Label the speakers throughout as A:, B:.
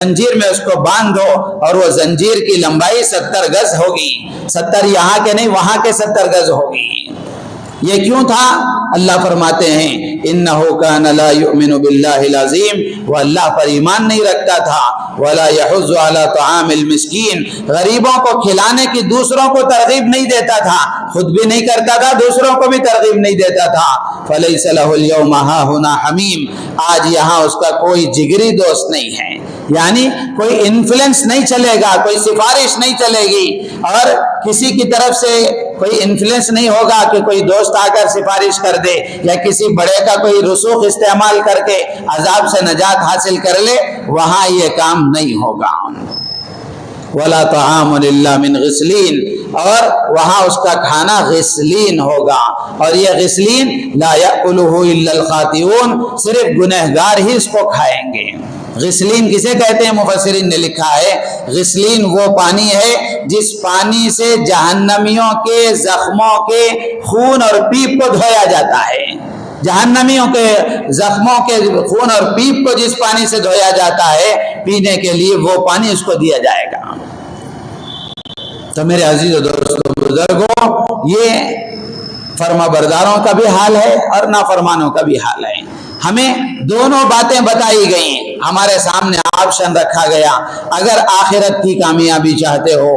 A: زنجیر میں اس کو باندھ دو اور وہ زنجیر کی لمبائی 70 گز ہوگی، 70 یہاں کے نہیں وہاں کے 70 گز ہوگی۔ یہ کیوں تھا؟ اللہ فرماتے ہیں انہو کان لا یؤمن باللہ العظیم، وہ اللہ پر ایمان نہیں رکھتا تھا، ولا یحض علی طعام المسکین، غریبوں کو کھلانے کی دوسروں کو ترغیب نہیں دیتا تھا، خود بھی نہیں کرتا تھا، دوسروں کو بھی ترغیب نہیں دیتا تھا۔ فلیس لہ اليوم ہاہنا حمیم، آج یہاں اس کا کوئی جگری دوست نہیں ہے، یعنی کوئی انفلوئنس نہیں چلے گا، کوئی سفارش نہیں چلے گی، اور کسی کی طرف سے کوئی انفلوئنس نہیں ہوگا کہ کوئی دوست آ کر سفارش کر دے یا کسی بڑے کا کوئی رسوخ استعمال کر کے عذاب سے نجات حاصل کر لے، وہاں یہ کام نہیں ہوگا۔ وَلَا طَعَامٌ إِلَّا مِنْ غِسْلِينَ، اور وہاں اس کا کھانا غسلین ہوگا، اور یہ غسلین لا يأكله إلا الخاطئون، صرف گنہگار ہی اس کو کھائیں گے۔ غسلین کسے کہتے ہیں؟ مفسرین نے لکھا ہے غسلین وہ پانی ہے جس پانی سے جہنمیوں کے زخموں کے خون اور پیپ کو دھویا جاتا ہے۔ جہنمیوں کے زخموں کے خون اور پیپ کو جس پانی سے دھویا جاتا ہے، پینے کے لیے وہ پانی اس کو دیا جائے گا۔ تو میرے عزیز و دوستو بزرگوں، یہ فرما برداروں کا بھی حال ہے اور نافرمانوں کا بھی حال ہے۔ ہمیں دونوں باتیں بتائی گئیں، ہمارے سامنے آپشن رکھا گیا۔ اگر آخرت کی کامیابی چاہتے ہو،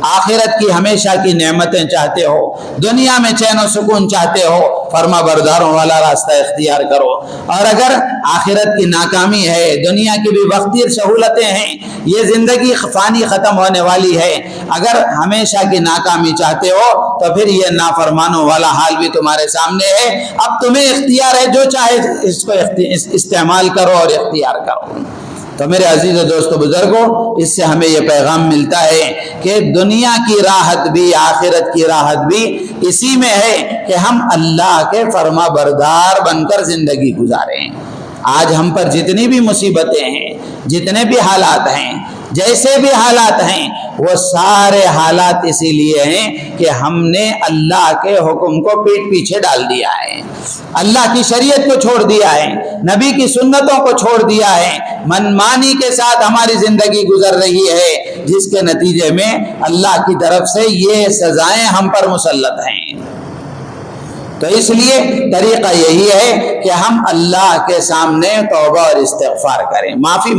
A: آخرت کی ہمیشہ کی نعمتیں چاہتے ہو، دنیا میں چین و سکون چاہتے ہو، فرما برداروں والا راستہ اختیار کرو۔ اور اگر آخرت کی ناکامی ہے، دنیا کی بھی وقتی سہولتیں ہیں، یہ زندگی فانی ختم ہونے والی ہے، اگر ہمیشہ کی ناکامی چاہتے ہو تو پھر یہ نافرمانوں والا حال بھی تمہارے سامنے ہے۔ اب تمہیں اختیار ہے، جو چاہے اس کو استعمال کرو اور اختیار کرو۔ تو میرے عزیز و دوستو بزرگوں، اس سے ہمیں یہ پیغام ملتا ہے کہ دنیا کی راحت بھی آخرت کی راحت بھی اسی میں ہے کہ ہم اللہ کے فرما بردار بن کر زندگی گزاریں۔ آج ہم پر جتنی بھی مصیبتیں ہیں، جتنے بھی حالات ہیں، جیسے بھی حالات ہیں، وہ سارے حالات اسی لیے ہیں کہ ہم نے اللہ کے حکم کو پیٹ پیچھے ڈال دیا ہے، اللہ کی شریعت کو چھوڑ دیا ہے، نبی کی سنتوں کو چھوڑ دیا ہے، منمانی کے ساتھ ہماری زندگی گزر رہی ہے، جس کے نتیجے میں اللہ کی طرف سے یہ سزائیں ہم پر مسلط ہیں۔ تو اس لیے طریقہ یہی ہے کہ ہم اللہ کے سامنے توبہ اور استغفار کریں، معافی